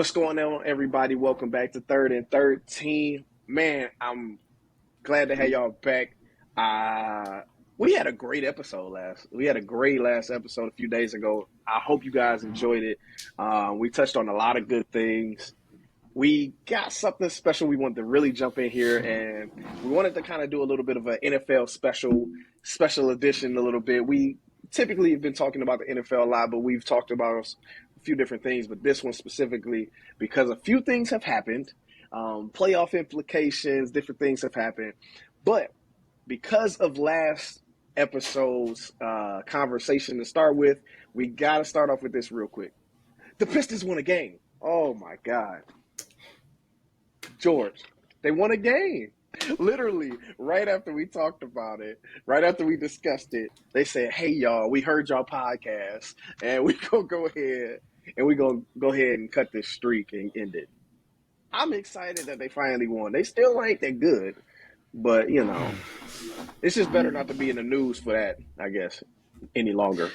What's going on, everybody? Welcome back to Third and 13. Man, I'm glad to have y'all back. We had a great episode last episode a few days ago. I hope you guys enjoyed it. We touched on a lot of good things. We got something special we wanted to really jump in here, and we wanted to kind of do a little bit of an NFL special edition a little bit. We typically have been talking about the NFL a lot, but we've talked about a few different things, but this one specifically because a few things have happened, playoff implications, different things have happened. But because of last episode's conversation to start with, we got to start off with this real quick. The Pistons won a game. Oh, my God. George, they won a game. Literally, right after we talked about it, right after we discussed it, they said, hey, y'all, we heard y'all podcast, and we going to go ahead and cut this streak and end it. I'm excited that they finally won. They still ain't that good, but, it's just better not to be in the news for that, I guess, any longer.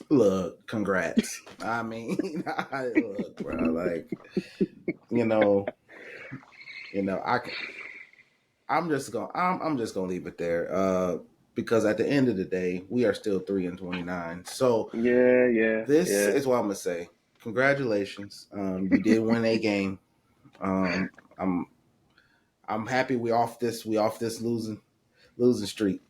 Look, congrats. I mean, look, bro, like, I'm just gonna leave it there. Because at the end of the day, we are still 3-29. So this is what I'm gonna say. Congratulations. You did win a game. I'm happy we off this losing streak.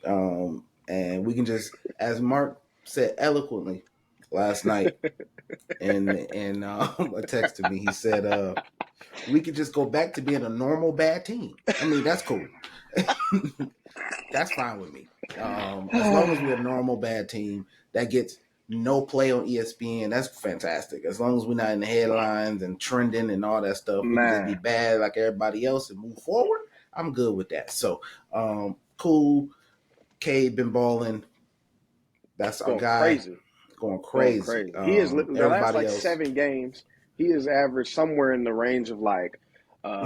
And we can just, as Mark said eloquently last night, and a text to me, he said, we could just go back to being a normal bad team. I mean, that's cool. That's fine with me. As long as we're a normal bad team that gets no play on ESPN, that's fantastic. As long as we're not in the headlines and trending and all that stuff, we can just be bad like everybody else and move forward. I'm good with that. So, cool. Cade been balling. That's our guy. Going crazy. He is the last 7 games. He has averaged somewhere in the range of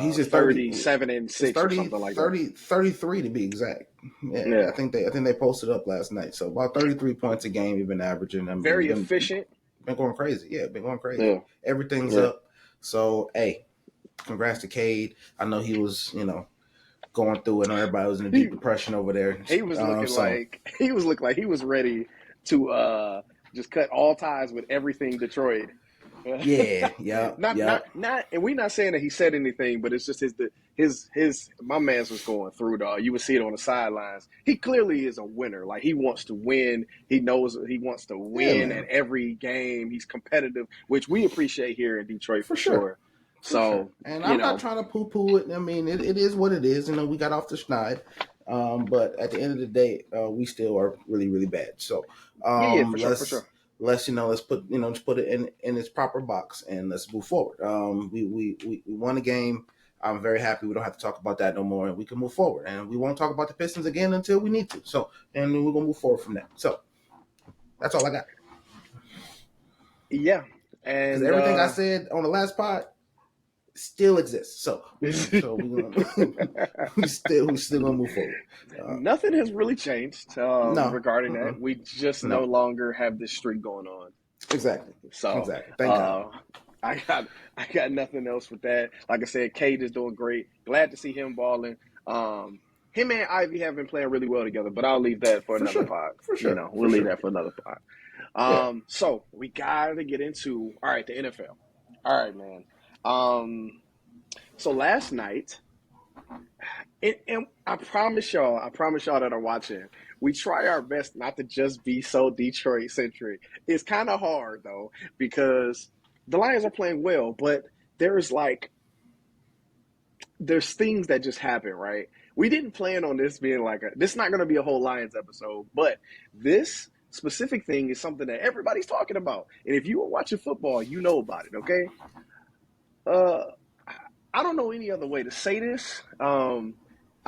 he's just 37 and 6 or something like 33 to be exact. Yeah. I think they posted up last night. So about 33 points a game he's been averaging. I mean, very efficient. Been going crazy. Yeah, been going crazy. Yeah. Everything's up. So hey, congrats to Cade. I know he was, going through it, and everybody was in a deep depression over there. He was looking like he was ready to just cut all ties with everything Detroit. Yeah. Not, and we're not saying that he said anything, but it's just his my man's was going through, dog. You would see it on the sidelines. He clearly is a winner. Like, he wants to win. He knows he wants to win at every game. He's competitive, which we appreciate here in Detroit for sure. So, and I'm not trying to poo-poo it. I mean, it is what it is. We got off the schneid. But at the end of the day, we still are really, really bad. So, for sure. Let's put just put it in its proper box and let's move forward. We won a game. I'm very happy we don't have to talk about that no more, and we can move forward. And we won't talk about the Pistons again until we need to. So, and we're gonna move forward from that. So, that's all I got. Yeah, and everything I said on the last pod still exists. So we still gonna move forward. Nothing has really changed regarding that. We just no longer have this streak going on. Exactly. So exactly. Thank God. I got nothing else with that. Like I said, Cade is doing great. Glad to see him balling. Him and Ivy have been playing really well together, but I'll leave that for another pod. For sure. We'll leave that for another pod. So we gotta get into the NFL. All right, man. So last night, and I promise y'all that are watching, we try our best not to just be so Detroit centric. It's kind of hard though, because the Lions are playing well, but there's things that just happen, right? We didn't plan on this being this is not going to be a whole Lions episode, but this specific thing is something that everybody's talking about. And if you were watching football, you know about it, okay? I don't know any other way to say this. I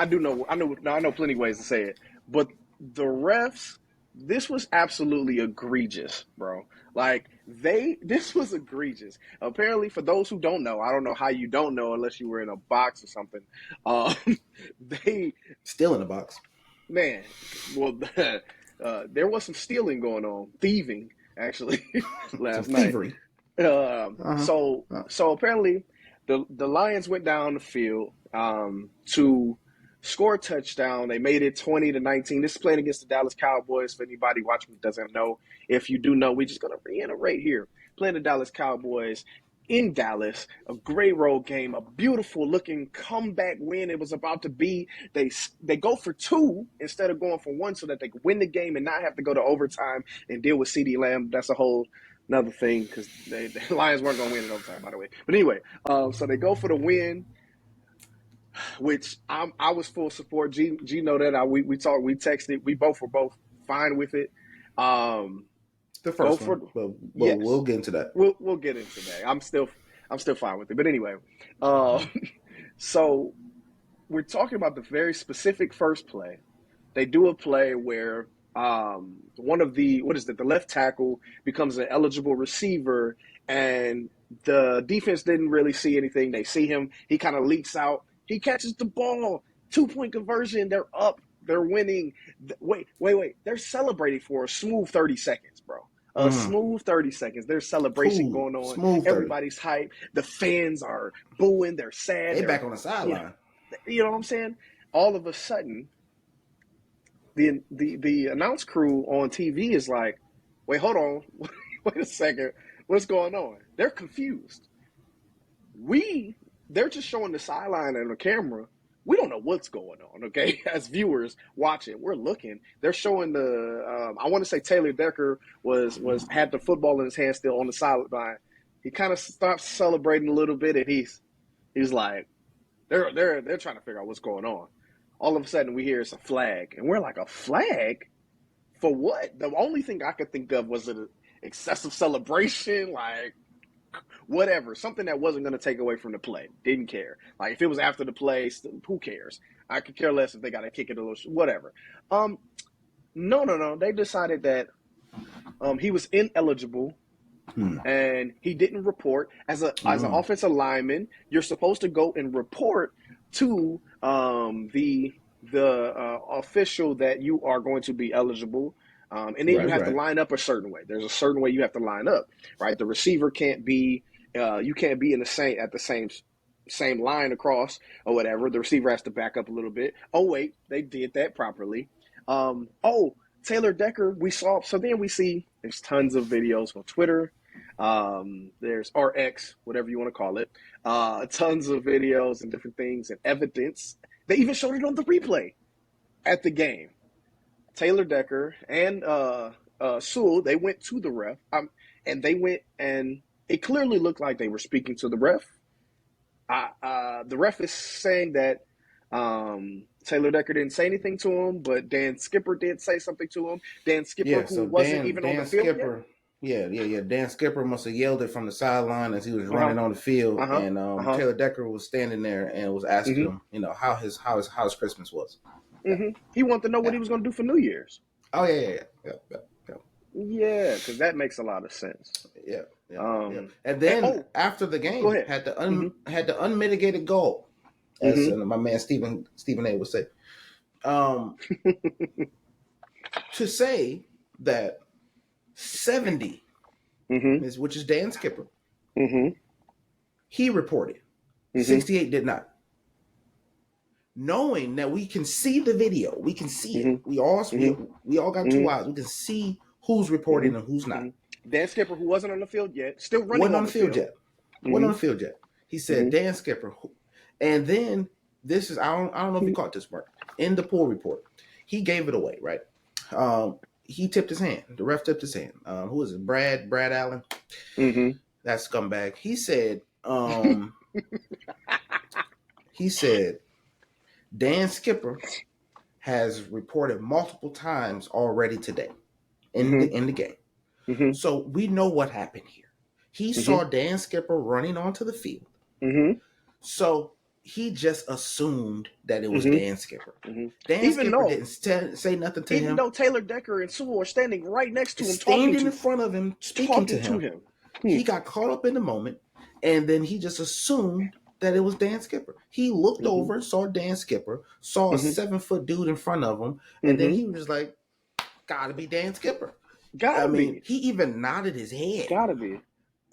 know plenty of ways to say it, but the refs, this was absolutely egregious, bro. This was egregious. Apparently, for those who don't know, I don't know how you don't know unless you were in a box or something. They still in a box, man. Well, there was some stealing going on, thieving actually last night. So apparently, the Lions went down the field to score a touchdown. They made it 20-19. This is playing against the Dallas Cowboys. For anybody watching who doesn't know, if you do know, we're just gonna reiterate here. Playing the Dallas Cowboys in Dallas, a great road game, a beautiful looking comeback win. It was about to be. They go for 2 instead of going for 1, so that they could win the game and not have to go to overtime and deal with CeeDee Lamb. That's a whole another thing because the Lions weren't going to win in overtime, by the way. But anyway, so they go for the win, which I was full support. G know that we talked, we texted, we both were fine with it. The first one, but yes, we'll get into that. We'll get into that. I'm still fine with it. But anyway, so we're talking about the very specific first play. They do a play where one of the left tackle becomes an eligible receiver, and the defense didn't really see anything. They see him. He kind of leaks out. He catches the ball. 2-point conversion. They're up. They're winning. Wait. They're celebrating for a smooth 30 seconds, bro. Smooth 30 seconds. There's celebration going on. Everybody's hype. The fans are booing. They're sad. They're back on the sideline. You know what I'm saying? All of a sudden, the announce crew on TV is like, wait, hold on. Wait a second. What's going on? They're confused. They're just showing the sideline and the camera. We don't know what's going on, okay? As viewers watching, we're looking. They're showing I want to say Taylor Decker had the football in his hand still on the sideline. He kind of stops celebrating a little bit, and he's like, they're trying to figure out what's going on. All of a sudden, we hear it's a flag, and we're like, a flag? For what? The only thing I could think of was an excessive celebration, like, whatever, something that wasn't going to take away from the play. Didn't care. Like, if it was after the play, who cares? I could care less if they got to kick it a little, whatever. No. They decided that he was ineligible and he didn't report. As an offensive lineman, you're supposed to go and report to the official that you are going to be eligible. And then you have to line up a certain way. There's a certain way you have to line up, right? The receiver can't be, you can't be at the same line across or whatever. The receiver has to back up a little bit. Oh wait, they did that properly. Taylor Decker, we saw. So then we see there's tons of videos on Twitter. There's RX, whatever you want to call it. Tons of videos and different things and evidence. They even showed it on the replay at the game. Taylor Decker and Sewell, they went to the ref, and they went, and it clearly looked like they were speaking to the ref. The ref is saying that Taylor Decker didn't say anything to him, but Dan Skipper did say something to him. Dan Skipper, wasn't even on the field yet. Yeah. Dan Skipper must have yelled it from the sideline as he was running on the field, and Taylor Decker was standing there and was asking him, how his Christmas was. Mm-hmm. He wanted to know what he was going to do for New Year's. Oh yeah. Yeah, because that makes a lot of sense. Yeah. And then after the game, had the unmitigated goal, as my man Stephen A would say, to say that 70, which is Dan Skipper, he reported, 68 did not. Knowing that we can see the video, we can see it. We all got 2 eyes. We can see who's reporting and who's not. Dan Skipper, who wasn't on the field yet, still running wasn't on the field yet. Wasn't on the field yet. He said Dan Skipper, and then this is I don't know if you caught this, Mark. In the pool report, he gave it away, right? He tipped his hand. The ref tipped his hand. Who is it? Brad Allen. That scumbag. He said. He said. Dan Skipper has reported multiple times already today in the game. So we know what happened here. He saw Dan Skipper running onto the field. So he just assumed that it was Dan Skipper. Dan Skipper didn't say nothing to him. Even though Taylor Decker and Sewell are standing right next to him, standing in front of him, speaking to him. He got caught up in the moment, and then he just assumed that it was Dan Skipper. He looked over, saw Dan Skipper, saw a 7-foot dude in front of him, and then he was like, "Gotta be Dan Skipper." Gotta be. He even nodded his head. Gotta be.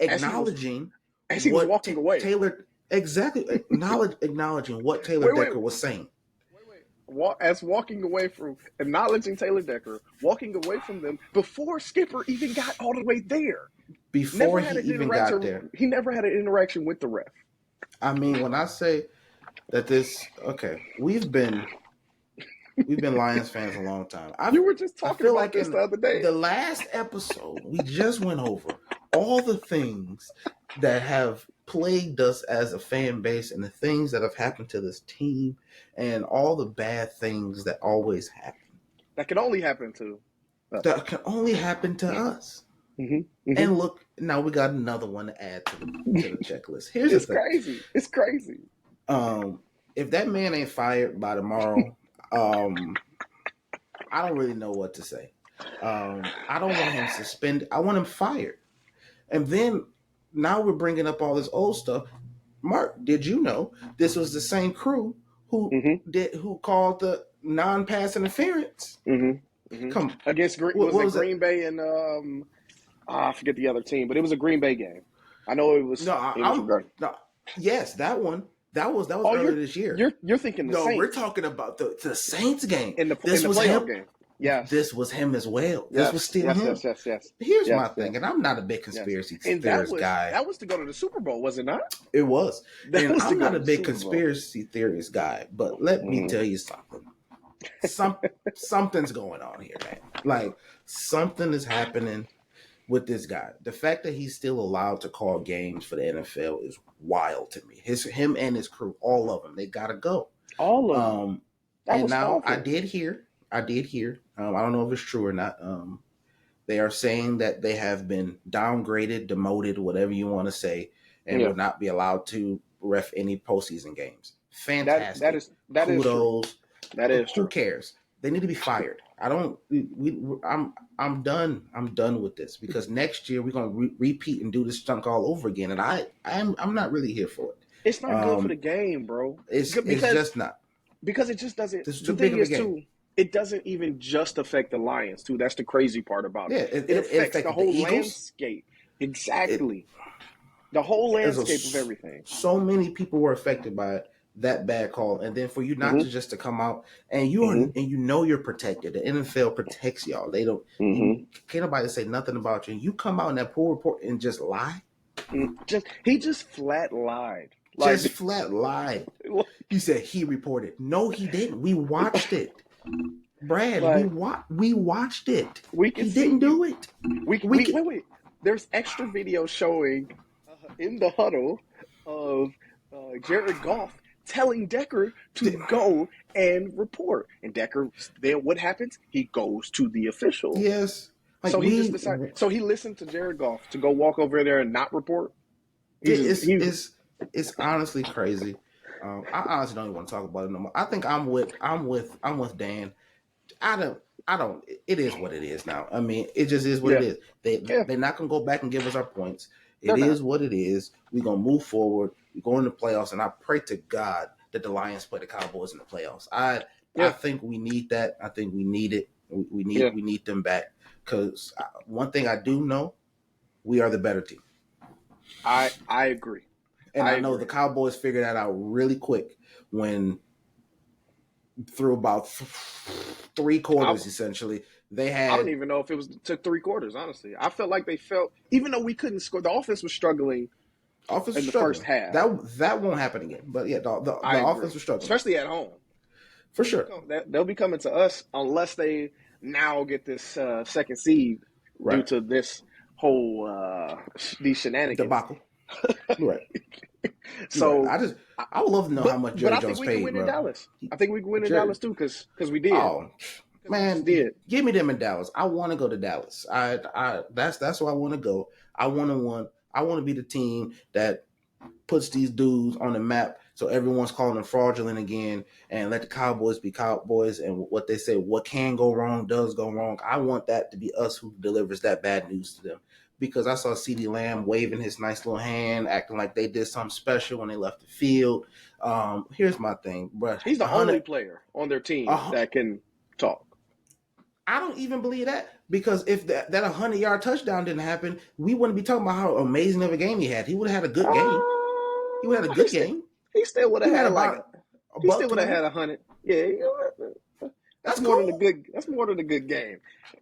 acknowledging as he was walking away. Taylor acknowledging what Taylor Decker was saying. As walking away from acknowledging Taylor Decker, walking away from them before Skipper even got all the way there. Before he even got there, he never had an interaction with the ref. I mean, when I say that we've been Lions fans a long time. You were just talking about this the other day. The last episode, we just went over all the things that have plagued us as a fan base and the things that have happened to this team and all the bad things that always happen. That can only happen to us. That can only happen to us. Mm-hmm, mm-hmm. And look, now we got another one to add to the checklist. Here's it's crazy. It's crazy. If that man ain't fired by tomorrow, I don't really know what to say. I don't want him suspended. I want him fired. And then now we're bringing up all this old stuff. Mark, did you know this was the same crew who called the non-pass interference against Green Bay and I forget the other team, but it was a Green Bay game. I know it was. Yes, that one. That was earlier this year. You're thinking the Saints. No, we're talking about the Saints game. In the playoff game. Yes. This was him as well. Yes. This was still him. Yes. Here's my thing, and I'm not a big conspiracy theorist guy. That was to go to the Super Bowl, was it not? It was. I'm not a big conspiracy theorist guy, but let me tell you something. Something's going on here, man. Like, something is happening with this guy. The fact that he's still allowed to call games for the NFL is wild to me. Him and his crew, all of them, they gotta go. All of them. And now awful. I did hear. I don't know if it's true or not. They are saying that they have been downgraded, demoted, whatever you want to say, and will not be allowed to ref any postseason games. Fantastic. That Kudos. Is true. That is true. Who cares? They need to be fired. I'm done. I'm done with this because next year we're gonna repeat and do this junk all over again, and I'm not really here for it. It's not good for the game, bro. It's just not because it just doesn't. The thing is too. It doesn't even just affect the Lions, too. That's the crazy part about it. Yeah, it affects the whole landscape. Exactly. The whole landscape of everything. So many people were affected by that bad call. And then for you not to come out and you know you're protected. The NFL protects y'all. They don't can't nobody say nothing about you. And you come out in that pool report and just lie. He just flat lied. Just flat lied. He said he reported. No, he didn't. We watched it. Brad, we watched it. He didn't do it. Wait. There's extra video showing in the huddle of Jared Goff telling Decker to go and report. And Decker, then what happens? He goes to the official. Yes. So he just decided. So he listened to Jared Goff to go walk over there and not report. It's honestly crazy. I honestly don't even want to talk about it no more. I think I'm with Dan. I don't. It is what it is now. I mean, it just is what it is. They're not gonna go back and give us our points. It is what it is. We're gonna move forward. We go in the playoffs, and I pray to God that the Lions play the Cowboys in the playoffs. I think we need that. I think we need it. We need them back because one thing I do know, we are the better team. I agree. And I know the Cowboys figured that out really quick when through about 3 quarters, essentially, they had... I don't even know if it took 3 quarters, honestly. I felt like they felt... Even though we couldn't score, the offense was struggling in the first half. That won't happen again. But yeah, the offense was struggling. Especially at home. For sure. They'll be coming to us unless they now get this second seed due to this whole... these shenanigans. Debacle. Right. So I would love to know how much Jerry Jones paid. I think we can win in Dallas. I think we can win in Dallas too because we did. Oh man, give me them in Dallas. I want to go to Dallas. That's where I want to go. I want to be the team that puts these dudes on the map so everyone's calling them fraudulent again and let the Cowboys be Cowboys and what they say, what can go wrong does go wrong. I want that to be us who delivers that bad news to them. Because I saw CeeDee Lamb waving his nice little hand, acting like they did something special when they left the field. Here's my thing, bro. He's the only player on their team that can talk. I don't even believe that, because if that 100-yard touchdown didn't happen, we wouldn't be talking about how amazing of a game he had. He would have had a good game. He would have had a good game. He still would have had about a he still buck would have 20. had 100. Yeah, that's more cool. than a good. That's more than a good game.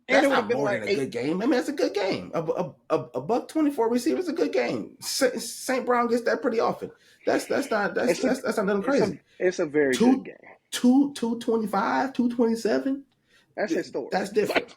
And that's not more than a good game. I mean, that's a good game. A buck 24 receiver is a good game. St. Brown gets that pretty often. That's not nothing crazy. It's a very good game. 225, 227. That's historic. That's different.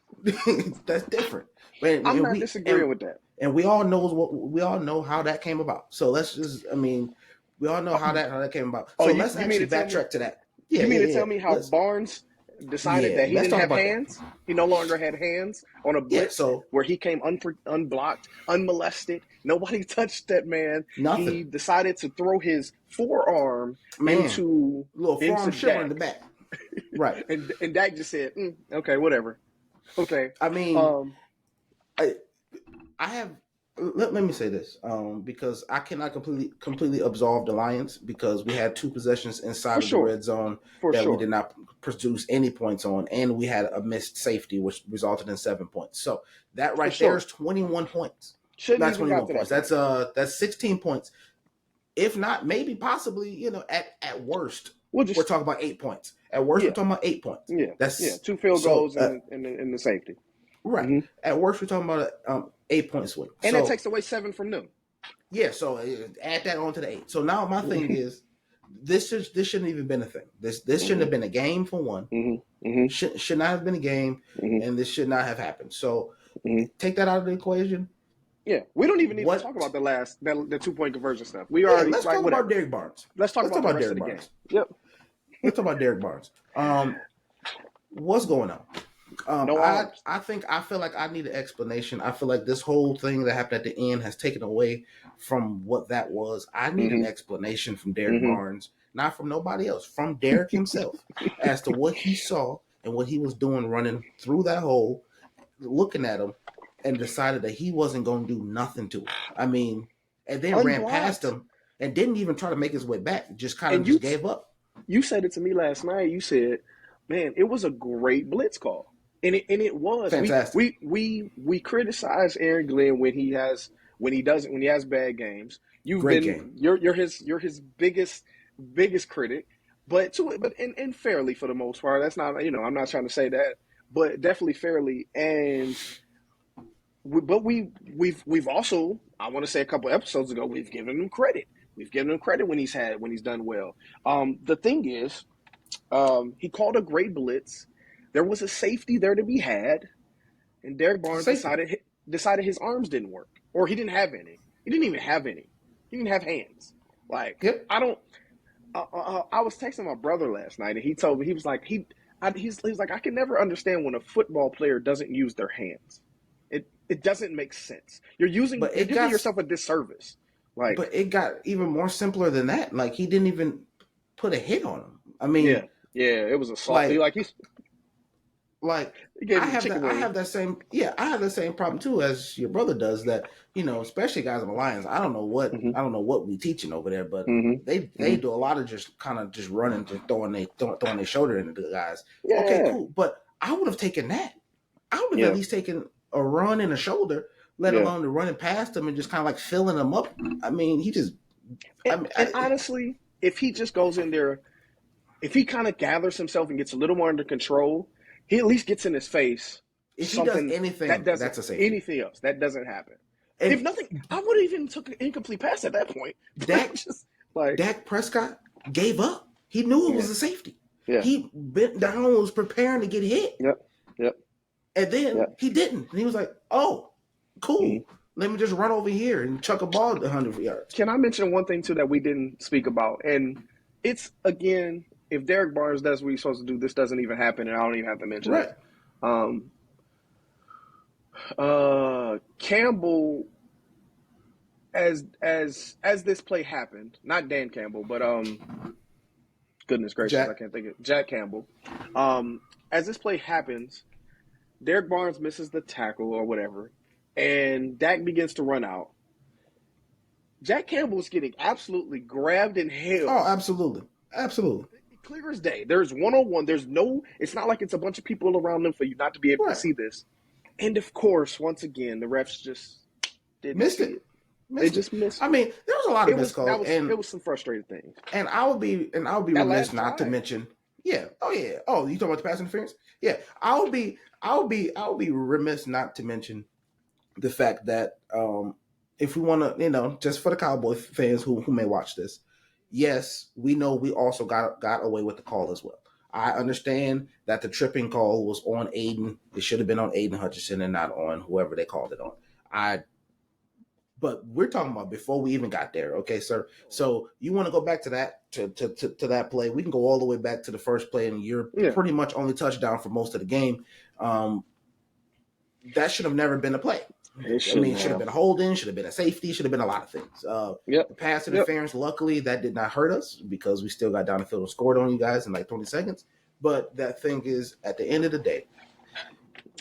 That's different. I'm not disagreeing with that. And we all know how that came about. So let's just, I mean, we all know how that came about. So let's actually backtrack to that. Yeah, you mean to tell me how Barnes decided that he didn't have hands? That. He no longer had hands on a blitz where he came unblocked, unmolested. Nobody touched that man. Nothing. He decided to throw his forearm into a little forearm shiver in the back. Right. and Dak just said, okay, whatever. Okay. I mean, I have. Let me say this, because I cannot completely absolve the Lions, because we had 2 possessions inside of the red zone that we did not produce any points on, and we had a missed safety, which resulted in 7 points. So that right there is 21 points. Not 21 points. That's 16 points. If not, maybe possibly, at worst, we're talking about 8 points. At worst, we're talking about 8 points. Yeah, that's 2 field goals and the safety. Right. Mm-hmm. At worst, we're talking about a 8-point swing. And it takes away 7 from them. Yeah, so add that on to the 8. So now my thing is, this shouldn't even been a thing. This shouldn't have been a game, for one. Should not have been a game, and this should not have happened. So take that out of the equation. Yeah, we don't even need to talk about the 2-point conversion stuff. Let's talk about Derrick Barnes. Let's talk about the rest of the game. Yep. Let's talk about Derrick Barnes. What's going on? I feel like I need an explanation. I feel like this whole thing that happened at the end has taken away from what that was. I need an explanation from Derrick Barnes, not from nobody else, from Derrick himself, as to what he saw and what he was doing running through that hole, looking at him, and decided that he wasn't going to do nothing to him. I mean, and then ran past him and didn't even try to make his way back. Just kind of gave up. You said it to me last night. You said, man, it was a great blitz call. And it was fantastic. We criticize Aaron Glenn when he has bad games. You're his biggest critic, but fairly for the most part. That's not, I'm not trying to say that, but definitely fairly. And we've also, I want to say a couple episodes ago, we've given him credit. We've given him credit when he's done well. The thing is, he called a great blitz. There was a safety there to be had, and Derrick Barnes decided his arms didn't work, or he didn't have any. He didn't even have any. He didn't have hands. Like, I was texting my brother last night, and he told me, he was like, I can never understand when a football player doesn't use their hands. It doesn't make sense. You're giving yourself a disservice. Like, but it got even more simpler than that. Like, he didn't even put a hit on him. I mean, yeah, it was a soft. I have that same problem too as your brother does. That, especially guys on the Lions. I don't know what we teaching over there, but they do a lot of just running, just throwing their shoulder into the guys. Yeah. Okay, cool. But I would have taken that. I would have at least taken a run and a shoulder, let alone the running past them and just kind of like filling them up. I mean, honestly, if he just goes in there, if he kind of gathers himself and gets a little more under control, he at least gets in his face. If he does anything, that's a safety. Anything else, that doesn't happen. And if nothing, I would have even took an incomplete pass at that point. Dak Prescott gave up. He knew it was a safety. Yeah. He bent down, was preparing to get hit. Yep. And then he didn't. And he was like, oh, cool. Mm-hmm. Let me just run over here and chuck a ball 100 yards. Can I mention one thing, too, that we didn't speak about? And it's, again, if Derrick Barnes does what he's supposed to do, this doesn't even happen, and I don't even have to mention it. Campbell, as this play happened, not Dan Campbell, but goodness gracious, I can't think of it. Jack Campbell. As this play happens, Derrick Barnes misses the tackle or whatever, and Dak begins to run out. Jack Campbell is getting absolutely grabbed and held. Oh, absolutely. clear as day. There's one-on-one. There's no. It's not like it's a bunch of people around them for you not to be able to see this. And of course, once again, the refs just didn't see it. They just missed it. I mean, there was a lot of missed calls, and it was some frustrating things. And I would be remiss not to mention. Yeah. Oh yeah. Oh, you talking about the pass interference? Yeah. I would be remiss not to mention the fact that if we want to, just for the Cowboy fans who may watch this, yes, we know we also got away with the call as well. I understand that the tripping call was on Aiden. It should have been on Aiden Hutchinson and not on whoever they called it on. But we're talking about before we even got there, okay, sir? So you want to go back to that to that play? We can go all the way back to the first play, and you're pretty much only touchdown for most of the game. That should have never been a play. It should have been a holding, should have been a safety, should have been a lot of things. The pass interference, luckily, that did not hurt us because we still got down the field and scored on you guys in like 20 seconds. But that thing is, at the end of the day,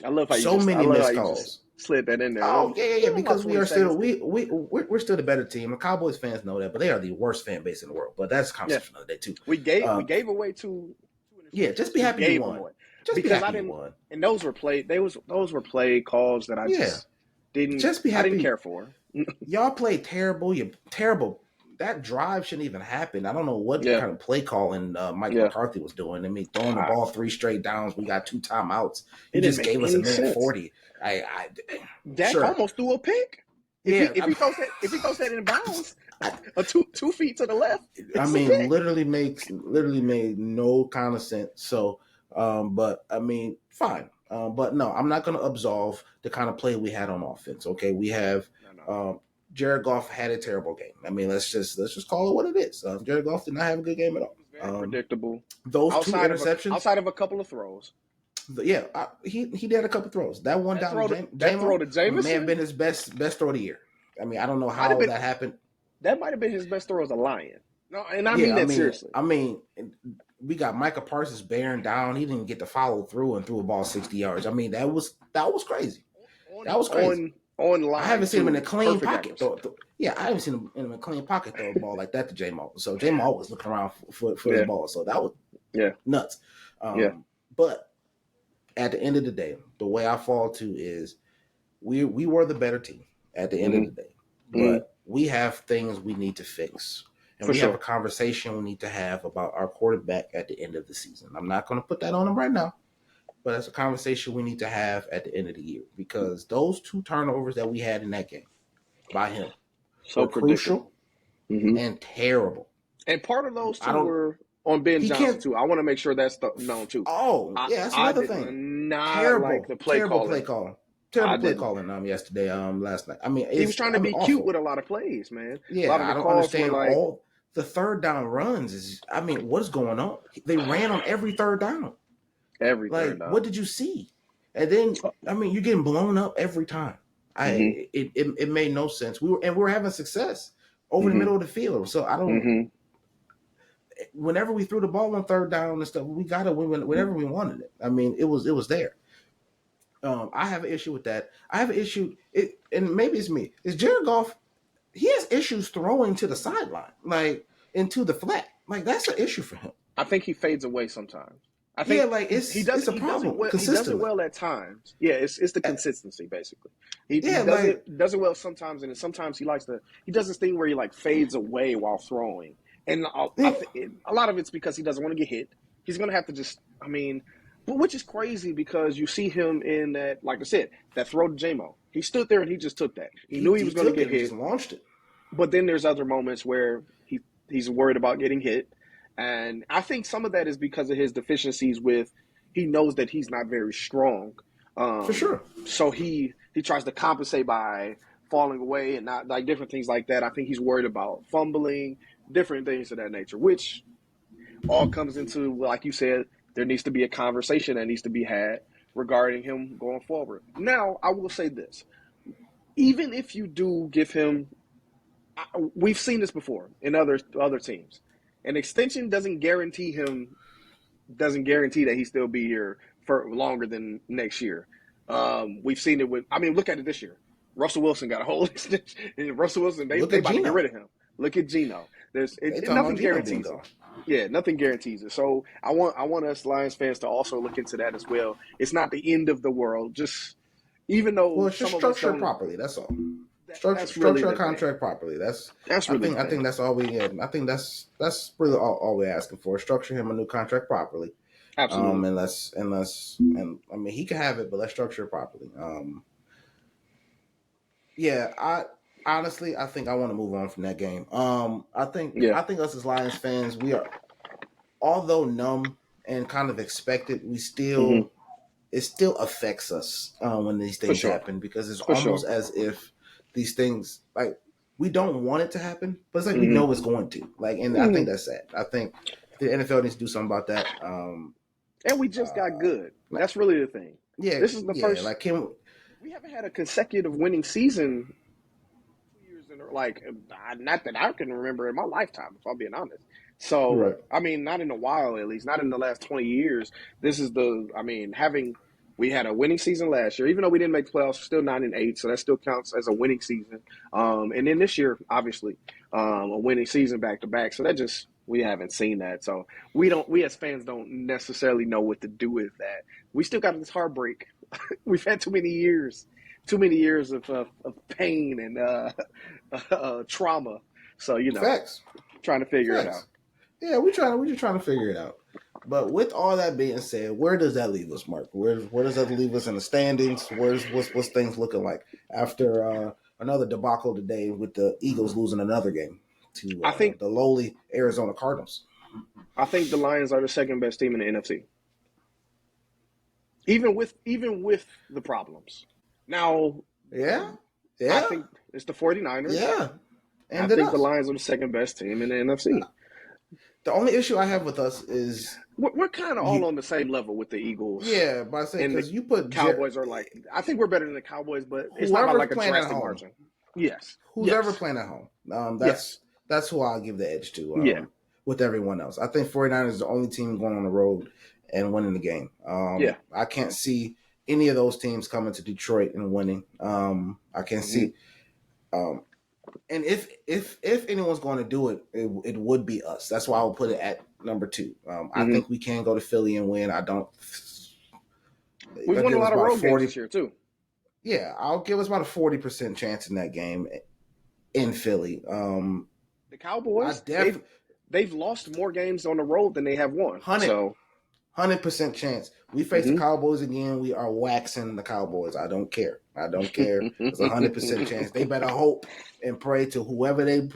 I love how so many missed calls. Slid that in there. Oh yeah, because we are still we're still the better team. The Cowboys fans know that, but they are the worst fan base in the world. But that's a conversation for another day too. We gave away two. Yeah, just be happy you won. Just because be happy you won. And those were play. Those were play calls that I just didn't. Just be happy. I didn't care for. Y'all played terrible. You're terrible. That drive shouldn't even happen. I don't know what kind of play calling Mike McCarthy was doing. I mean, throwing the ball 3 straight downs. We got 2 timeouts. He just gave us a minute 40. Dak almost threw a pick. If he throws that in bounds, 2 feet to the left. I mean, literally made no kind of sense. So, but I mean, fine. But no, I'm not going to absolve the kind of play we had on offense. Okay, we have. Jared Goff had a terrible game. I mean, let's just call it what it is. Jared Goff did not have a good game at all. Very predictable. Those outside 2 interceptions, outside of a couple of throws. Yeah, he did a couple of throws. That one down that throw to Jameson may have been his best throw of the year. I mean, I don't know how that happened. That might have been his best throw as a Lion. No, and I mean that seriously. I mean, we got Micah Parsons bearing down. He didn't get to follow through and threw a ball 60 yards. I mean, that was crazy. That was crazy. Online, I haven't seen him in a clean pocket. I haven't seen him in a clean pocket throw a ball like that to J-Mo. So J-Mo was looking around for his ball. So that was nuts. But at the end of the day, the way I fall to is we were the better team at the end of the day. But we have things we need to fix. And we have a conversation we need to have about our quarterback at the end of the season. I'm not going to put that on him right now. But it's a conversation we need to have at the end of the year because those 2 turnovers that we had in that game by him were crucial and terrible. And part of those 2 were on Ben Johnson too. I want to make sure that's known too. Oh, that's another thing. Terrible, like the terrible play calling yesterday. Last night. I mean, he was trying to be cute with a lot of plays, man. Yeah, I don't understand all the third down runs. What is going on? They ran on every third down. What did you see? And then, you're getting blown up every time. It made no sense. We were having success over the middle of the field. So I don't. Whenever we threw the ball on third down and stuff, we got to win whenever we wanted it. I mean, it was there. I have an issue with that. I have an issue, and maybe it's me. Is Jared Goff? He has issues throwing to the sideline, like into the flat. Like that's an issue for him. I think he fades away sometimes. I think it's a problem. He does it well at times. Yeah, it's the consistency basically. He does it well sometimes, and sometimes he does this thing where he fades away while throwing, and a lot of it's because he doesn't want to get hit. He's going to have to but which is crazy because you see him in that, like I said, that throw to J-Mo. He stood there and he just took that. He knew he was going to get hit. He just launched it. But then there's other moments where he's worried about getting hit. And I think some of that is because of his deficiencies he knows that he's not very strong. For sure. So he tries to compensate by falling away and not different things like that. I think he's worried about fumbling, different things of that nature, which all comes into, like you said, there needs to be a conversation that needs to be had regarding him going forward. Now, I will say this. Even if you do give him – we've seen this before in other teams. An extension doesn't guarantee that he still be here for longer than next year. We've seen it look at it this year. Russell Wilson got a whole extension. Russell Wilson, they about to get rid of him. Look at Geno. Nothing guarantees it. Yeah, nothing guarantees it. So I want us Lions fans to also look into that as well. It's not the end of the world. Just even though it's just structured properly. That's all. Structure a contract properly. I think that's all we get. I think that's really all we're asking for. Structure him a new contract properly. Absolutely. And I mean he can have it, but let's structure it properly. I honestly I think I want to move on from that game. I think us as Lions fans, we are, although numb and kind of expected, we still it still affects us when these things happen, because it's almost as if these things, like, we don't want it to happen, but it's like we know it's going to. Like, and I think that's sad. I think the NFL needs to do something about that. And we just got good. That's really the thing. Yeah, this is the first. Like, we haven't had a consecutive winning season 2 years in, like, not that I can remember in my lifetime, if I'm being honest. So, I mean, not in a while, at least, not in the last 20 years. This is we had a winning season last year, even though we didn't make the playoffs, we're still 9-8, so that still counts as a winning season. And then this year, obviously, a winning season back to back. So we haven't seen that. So we as fans don't necessarily know what to do with that. We still got this heartbreak. We've had too many years of pain and trauma. So, facts. Trying to figure it out. Yeah, we're just trying to figure it out. But with all that being said, where does that leave us, Mark? Where does that leave us in the standings? What's things looking like after another debacle today with the Eagles losing another game to the lowly Arizona Cardinals? I think the Lions are the second best team in the NFC. Even with the problems. Now, I think it's the 49ers. Yeah. And I think the Lions are the second best team in the NFC. The only issue I have with us is we're kind of all on the same level with the Eagles. Yeah, but I say because you put Cowboys are like, I think we're better than the Cowboys, but it's not by like a drastic margin. Yes. Who's ever playing at home? That's who I'll give the edge to. With everyone else, I think 49ers is the only team going on the road and winning the game. I can't see any of those teams coming to Detroit and winning. I can't see. And if anyone's going to do it, it would be us. That's why I would put it at number 2. I think we can go to Philly and win. I don't. We've won a lot of road games this year too. Yeah, I'll give us about a 40% chance in that game in Philly. The Cowboys, they've lost more games on the road than they have won. 100% chance. We face the Cowboys again. We are waxing the Cowboys. I don't care. It's 100% chance. They better hope and pray to whoever they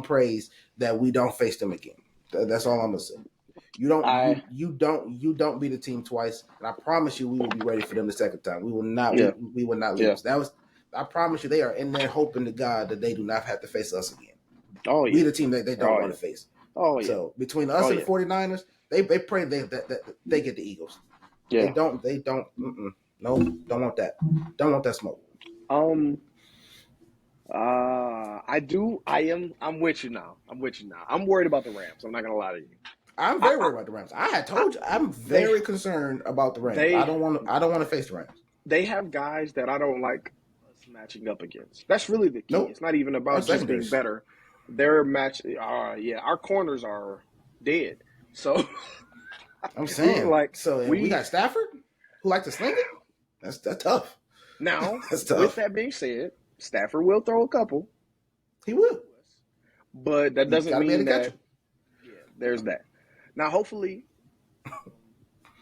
praise that we don't face them again. That's all I'm gonna say. You don't beat a team twice, and I promise you, we will be ready for them the second time. We will not. We will not lose. I promise you, they are in there hoping to God that they do not have to face us again. We the team that they don't want to face. So between us and the 49ers, they pray that they get the Eagles. They don't. No, don't want that. Don't want that smoke. I do. I'm with you now. I'm worried about the Rams. I'm not gonna lie to you. I'm very worried about the Rams. I had told you I'm very concerned about the Rams. I don't want to face the Rams. They have guys that I don't like us matching up against. That's really the key. Nope. It's not even about just being better. Their match, our corners are dead. So I'm saying, we got Stafford who like to sling it. That's tough. Now, with that being said, Stafford will throw a couple. He will, but that doesn't mean that. Yeah, there's that. Now, hopefully,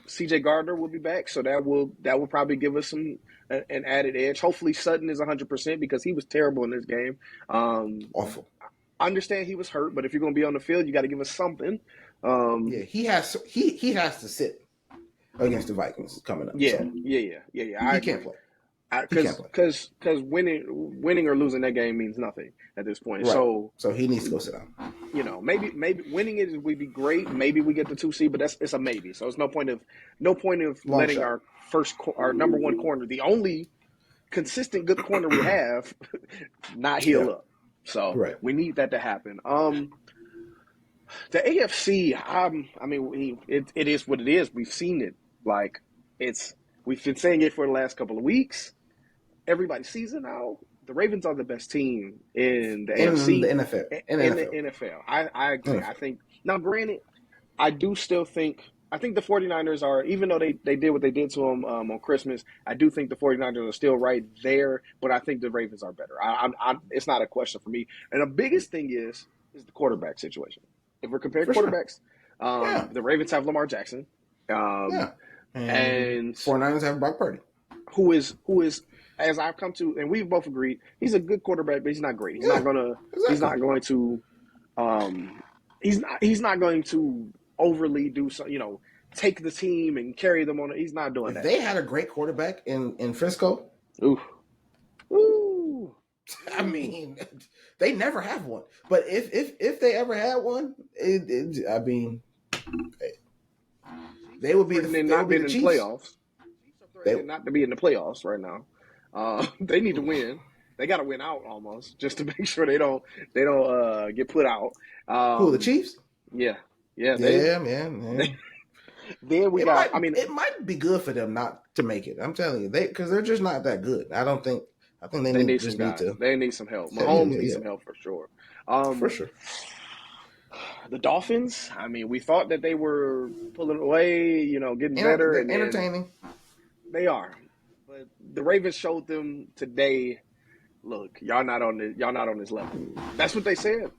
C.J. Gardner will be back, so that will probably give us an added edge. Hopefully, Sutton is 100% because he was terrible in this game. Awful. I understand he was hurt, but if you're going to be on the field, you got to give us something. He has to sit against the Vikings coming up. Yeah. He can't play. Because winning or losing that game means nothing at this point. Right. So he needs to go sit down. Maybe winning it would be great. Maybe we get the 2 seed, but it's a maybe. So it's no point of letting our number 1 corner, the only consistent good corner we have, not heal up. So we need that to happen. The AFC, it is what it is. We've seen it. We've been saying it for the last couple of weeks. Everybody sees it now. the Ravens are the best team in the AFC. The NFL. In the NFL. I agree. NFL. I think, now granted, I do still think, I think the 49ers are, even though they did what they did to them on Christmas, I do think the 49ers are still right there, but I think the Ravens are better. It's not a question for me. And the biggest thing is the quarterback situation. If we're comparing quarterbacks, the Ravens have Lamar Jackson. And 49ers have Brock Purdy. Who is, as I've come to, and we've both agreed, he's a good quarterback, but he's not great. He's not going to overly do so, take the team and carry them on. He's not doing that. They had a great quarterback in Frisco. Ooh. I mean, they never have one. But if they ever had one, I mean, they would be the playoffs. Not to be in the playoffs right now. They need to win. They got to win out almost just to make sure they don't get put out. Who, the Chiefs? Yeah. Man. Then we it might be good for them not to make it. I'm telling you, because they're just not that good. I think they need to. They need some help. Mahomes needs some help for sure. For sure. The Dolphins. I mean, we thought that they were pulling away. Getting better and entertaining. They are, but the Ravens showed them today. Look, y'all not on this level. That's what they said.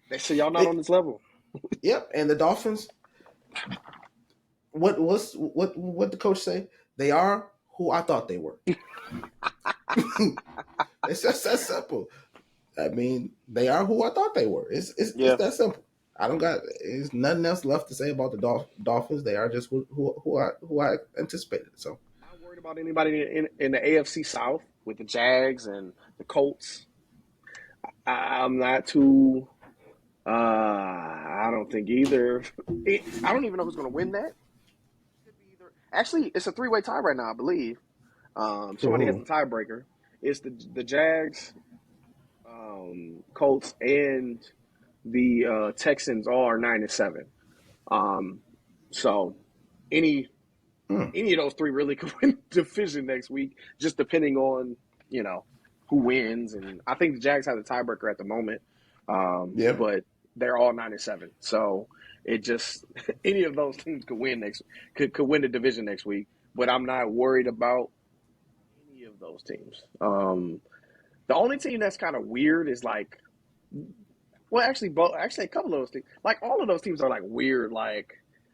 They said y'all not on this level. Yep, and the Dolphins. What the coach say? They are who I thought they were. It's just that simple. I mean, they are who I thought they were. It's that simple. There's nothing else left to say about the Dolphins. They are just who I anticipated. So I'm not worried about anybody in the AFC South with the Jags and the Colts. I'm not too. I don't think either. I don't even know who's going to win that. Actually, it's a 3-way tie right now, I believe. Somebody has the tiebreaker. It's the Jags, Colts, and the Texans all are 9-7. So any of those three really could win the division next week, just depending on who wins. And I think the Jags have the tiebreaker at the moment. But they're all 9-7. So it just any of those teams could win could win the division next week. But I'm not worried about any of those teams. The only team that's kind of weird is actually a couple of those teams. All of those teams are weird.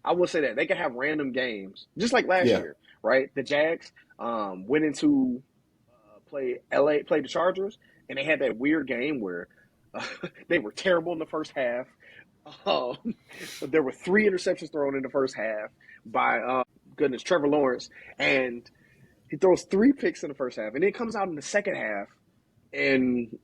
I will say that they can have random games, just like last year, right? The Jags went into play the Chargers, and they had that weird game where they were terrible in the first half. There were 3 interceptions thrown in the first half by Trevor Lawrence, and he throws 3 picks in the first half, and then comes out in the second half and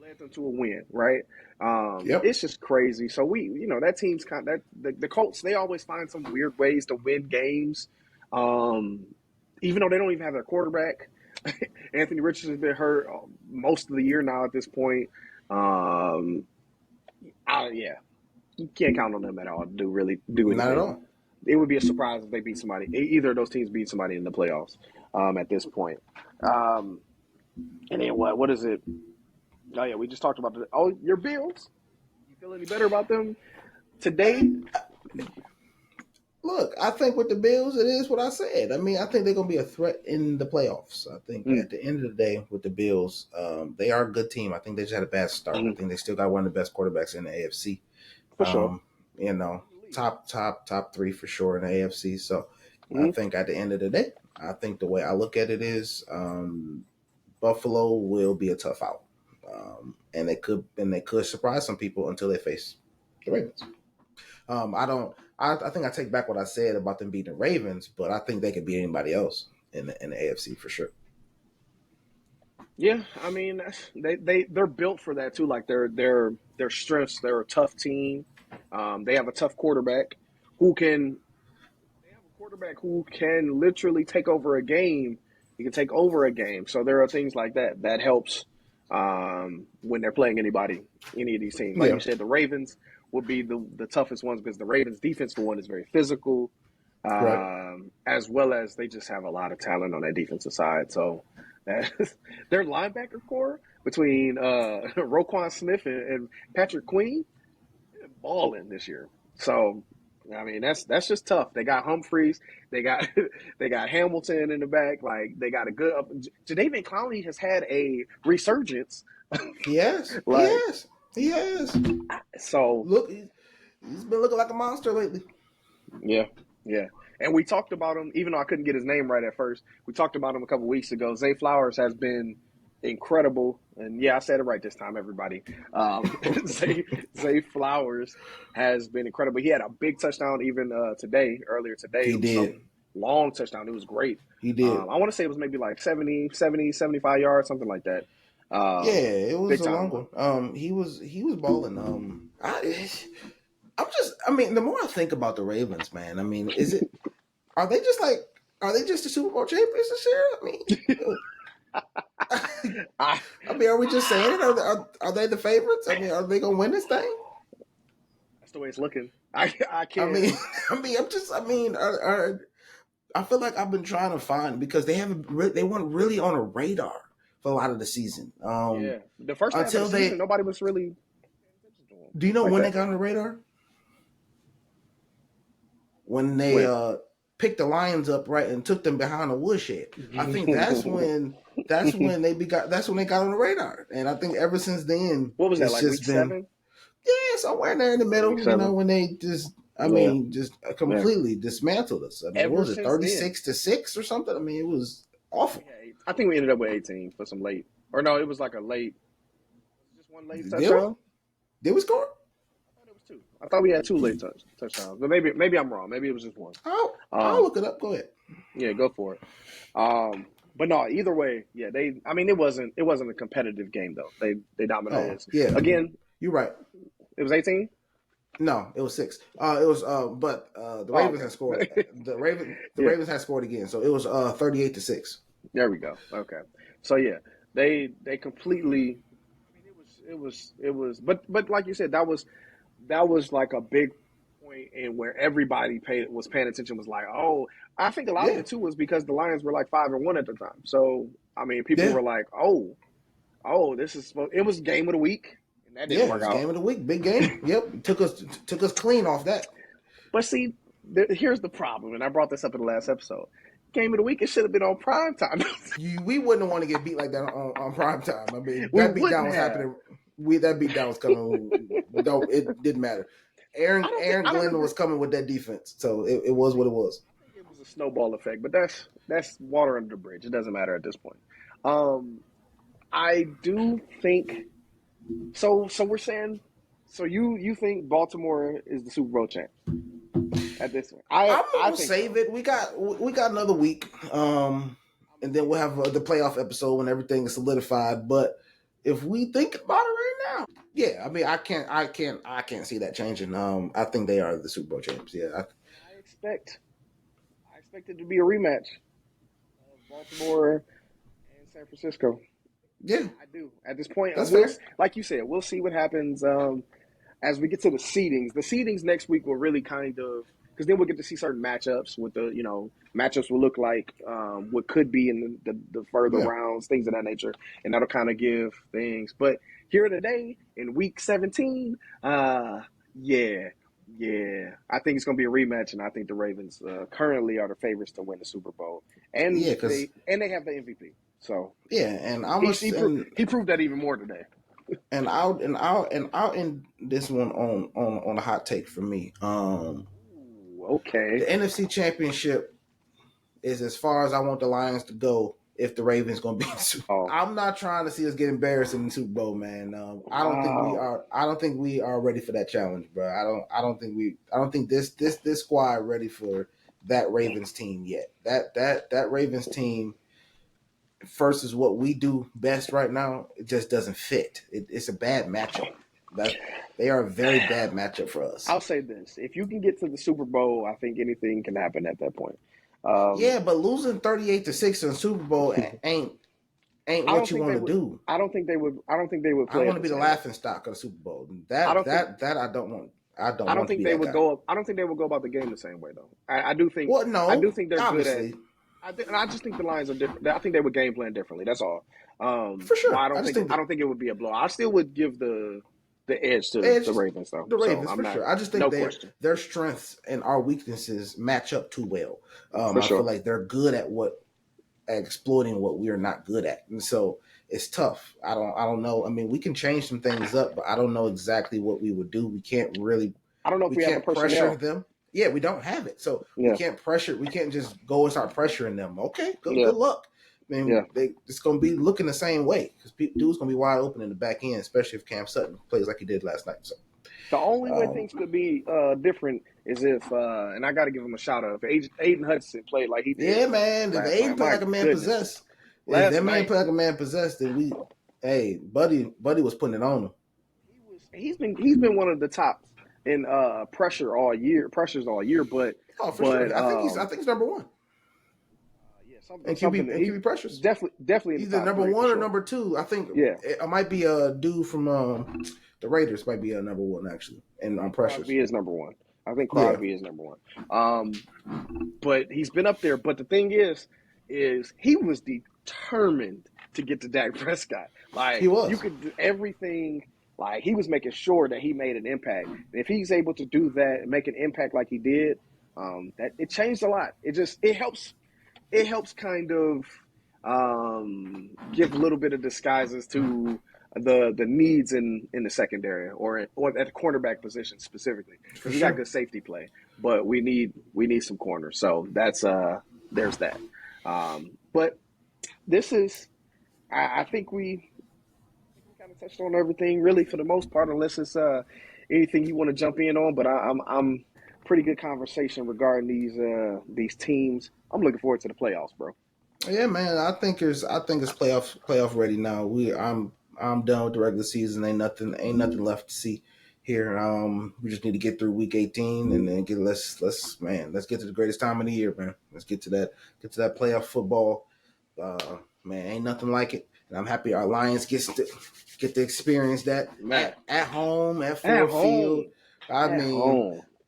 led them to a win, right? It's just crazy. So that team's the Colts. They always find some weird ways to win games, even though they don't even have their quarterback. Anthony Richardson's been hurt most of the year now at this point. You can't count on them at all to do anything. Not at all. It would be a surprise if they beat somebody. Either of those teams beat somebody in the playoffs at this point. And then what is it? Oh, yeah, we just talked about your Bills. You feel any better about them today? Look, I think with the Bills, it is what I said. I mean, I think they're going to be a threat in the playoffs. I think at the end of the day with the Bills, they are a good team. I think they just had a bad start. I think they still got one of the best quarterbacks in the AFC. For sure. Top 3 for sure in the AFC. So I think at the end of the day, I think the way I look at it is Buffalo will be a tough out. And they could surprise some people until they face the Ravens. I think I take back what I said about them beating the Ravens, but I think they could beat anybody else in the AFC for sure. Yeah, I mean they're built for that too. Their strengths. They're a tough team. They have a tough quarterback who can literally take over a game. He can take over a game. So there are things like that helps when they're playing any of these teams. Like you said, the Ravens would be the toughest ones because the Ravens defense, for one, is very physical, as well as they just have a lot of talent on that defensive side. So Their linebacker core between Roquan Smith and Patrick Queen balling this year. So I mean that's just tough. They got Humphreys, they got they got Hamilton in the back. Like they got a good. Jadeveon Clowney has had a resurgence. Yes, Like he has. So look, he's been looking like a monster lately. Yeah. And we talked about him, even though I couldn't get his name right at first. We talked about him a couple weeks ago. Zay Flowers has been incredible. And yeah, I said it right this time, everybody. Zay Flowers has been incredible. He had a big touchdown even earlier today. He did. Some long touchdown. It was great. He did. I want to say it was maybe like 70, 75 yards, something like that. Yeah, it was a long one. He was balling. The more I think about the Ravens, man, I mean, are they just the Super Bowl champions this year? Are we just saying it? Are they the favorites? I mean, are they gonna win this thing? That's the way it's looking. I can't. I feel like I've been trying to find because they weren't really on a radar for a lot of the season. The first half of the season, nobody was really. Do you know when they got on the radar? When they picked the Lions up right and took them behind the woodshed. I think that's when they got on the radar, and I think ever since then, what was that like? Week 7? Yeah, somewhere there in the middle. You know, when they just completely dismantled us. I mean, what was it 36-6 or something? I mean, it was awful. I think we ended up with 18 for some late, or no, it was like a late. Just one late touchdown. Did we score? I thought we had 2 late touchdowns, but maybe I'm wrong. Maybe it was just one. I'll look it up. Go ahead. Yeah, go for it. But no, either way, yeah, it wasn't a competitive game though. They dominated us. Yeah. Again, you're right. It was 18? No, it was 6. But the Ravens had scored. The Ravens had scored again, so it was 38-6. There we go. Okay. So yeah, they completely. I mean, it was, but like you said, that was like a big point in where everybody was paying attention. Was like, oh, I think a lot of it too was because the Lions were like 5-1 at the time. So I mean, people were like, oh, this is. It was game of the week. That didn't work out. Game of the week, big game. Yep, took us clean off that. But see, here's the problem, and I brought this up in the last episode. Game of the week, it should have been on prime time. We wouldn't want to get beat like that on prime time. I mean, that beatdown was happening. That beatdown was coming. No, it didn't matter. Aaron Glenn was coming with that defense, so it was what it was. It was a snowball effect, but that's water under the bridge. It doesn't matter at this point. I do think. So we're saying, so you think Baltimore is the Super Bowl champ at this point? I'm gonna save it. We got another week, and then we'll have the playoff episode when everything is solidified. But if we think about it right now, yeah, I mean, I can't see that changing. I think they are the Super Bowl champs. Yeah, I expect it to be a rematch of Baltimore and San Francisco. Yeah, I do. At this point, like you said, we'll see what happens as we get to the seedings. The seedings next week will really kind of, because then we'll get to see certain matchups. With the matchups will look like what could be in the further rounds, things of that nature, and that'll kind of give things. But here today in week 17, I think it's going to be a rematch, and I think the Ravens currently are the favorites to win the Super Bowl, and they have the MVP. So and he proved that even more today. And I'll end this one on a hot take for me. Okay. The NFC Championship is as far as I want the Lions to go if the Ravens going to be in the Super Bowl. I'm not trying to see us get embarrassed in the Super Bowl, man. I don't think we are. I don't think we are ready for that challenge, bro. I don't think this squad ready for that Ravens team yet. That Ravens team versus what we do best right now, it just doesn't fit. It's a bad matchup. They are a very bad matchup for us. I'll say this: if you can get to the Super Bowl, I think anything can happen at that point. But losing 38-6 in the Super Bowl ain't what you want to do. I don't think they would. I don't think they would. I want to be the laughing stock of the Super Bowl. I don't want. I don't think they would go. I don't think they would go about the game the same way though. I do think. Well, no. I do think they're obviously. good I just think the Lions are different. I think they would game plan differently. That's all. For sure. Well, I don't think it would be a blow. I still would give the edge to the Ravens, though. The Ravens, so for sure. I just think their strengths and our weaknesses match up too well. I feel like they're good at exploiting what we are not good at, and so it's tough. I don't know. I mean, we can change some things up, but I don't know exactly what we would do. We can't really. I don't know if we have the pressure them. Yeah, we don't have it, so we can't pressure. We can't just go and start pressuring them. Okay, good luck. I mean, it's going to be looking the same way because dude's going to be wide open in the back end, especially if Cam Sutton plays like he did last night. So the only way things could be different is if, and I got to give him a shout out, if Aiden Hudson played like he did. Yeah, man. If Aiden played like a man possessed, if that man played like a man possessed, then Buddy was putting it on him. He's been one of the tops in pressures all year, but sure. I think he's number one. And QB pressures. Definitely. Either number one or number two. I think it might be a dude from the Raiders might be a number one actually. And on pressures. Crosby is number one. I think Crosby is number one. But he's been up there. But the thing is he was determined to get to Dak Prescott. Like he was. You could do everything. Like he was making sure that he made an impact. And if he's able to do that and make an impact like he did, that it changed a lot. It helps kind of give a little bit of disguises to the needs in the secondary or at the cornerback position specifically. Because we got good safety play, but we need some corners. So that's there's that. But this is, I think we kind of touched on everything really for the most part, unless it's anything you want to jump in on. But I'm pretty good conversation regarding these teams. I'm looking forward to the playoffs, bro. Yeah, man. I think it's playoff ready now. I'm done with the regular season. Ain't nothing left to see here. We just need to get through week 18 and then let's get to the greatest time of the year, man. Let's get to that playoff football. Man, ain't nothing like it. And I'm happy our Lions get to experience that at home, at Ford Field.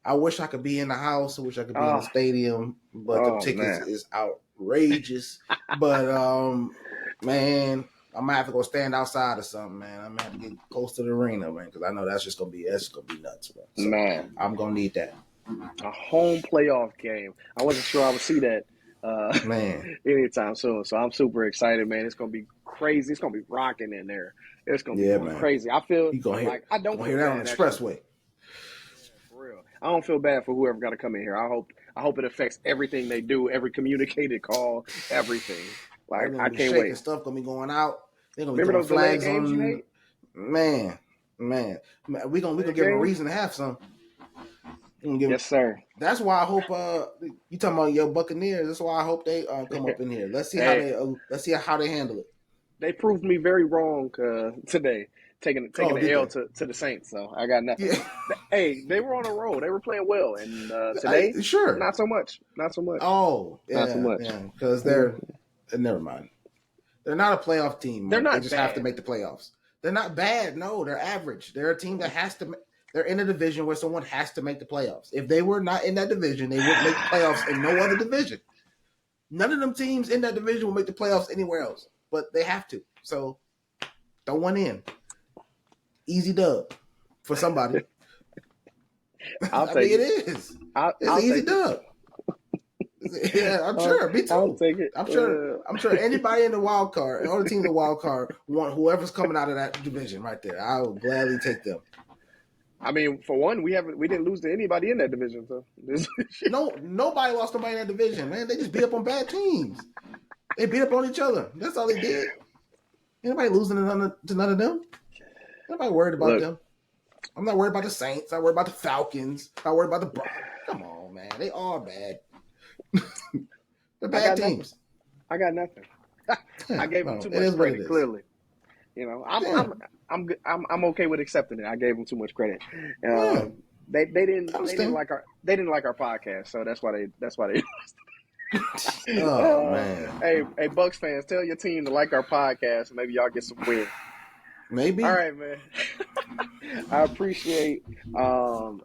I wish I could be in the house. I wish I could be in the stadium, but the tickets is outrageous. But man, I'm gonna have to go stand outside or something, man. I'm gonna have to get close to the arena, man, because I know that's gonna be nuts, bro. So man, I'm gonna need that. A home playoff game. I wasn't sure I would see that anytime soon. So I'm super excited, man. It's gonna be crazy. It's gonna be rocking in there. It's gonna be crazy. I feel like I don't hear that on the expressway. I don't feel bad for whoever got to come in here. I hope it affects everything they do, every communicated call, everything. Like I can't wait. Stuff gonna be going out. They're gonna be throwing flags on. You hate? Man, we gonna give them a reason to have some. Yes, sir. That's why I hope you talking about your Buccaneers. That's why I hope they come up in here. Let's see how they handle it. They proved me very wrong today. Taking the L to the Saints, so I got nothing. Yeah. Hey, they were on a roll. They were playing well, and today, not so much. Oh, yeah, not so much. Because they're never mind. They're not a playoff team. They're not. They just have to make the playoffs. They're not bad. No, they're average. They're a team that has to. They're in a division where someone has to make the playoffs. If they were not in that division, they wouldn't make the playoffs in no other division. None of them teams in that division will make the playoffs anywhere else, but they have to. So, throw one in. Easy dub for somebody. I'll take it. It is. It's an easy dub. Yeah, I'm sure. Me too. I'll take it. I'm sure anybody in the wild card, all the teams in the wild card, want whoever's coming out of that division right there. I will gladly take them. I mean, for one, we didn't lose to anybody in that division. So nobody lost nobody in that division, man. They just beat up on bad teams. They beat up on each other. That's all they did. Anybody losing to none of them? Nobody worried about them. I'm not worried about the Saints. I'm not worried about the Falcons. I'm not worried about the Broncos. Come on, man. They are bad. They're bad teams. I got nothing. I gave them too much credit. Clearly, I'm okay with accepting it. I gave them too much credit. They didn't like our podcast, so that's why they. Oh man. Hey, Bucks fans, tell your team to like our podcast, and maybe y'all get some wins. Maybe. All right, man. I appreciate all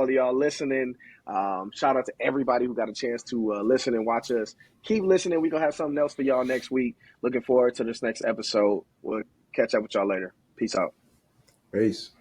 of y'all listening. Shout out to everybody who got a chance to listen and watch us. Keep listening. We're gonna have something else for y'all next week. Looking forward to this next episode. We'll catch up with y'all later. Peace out. Peace.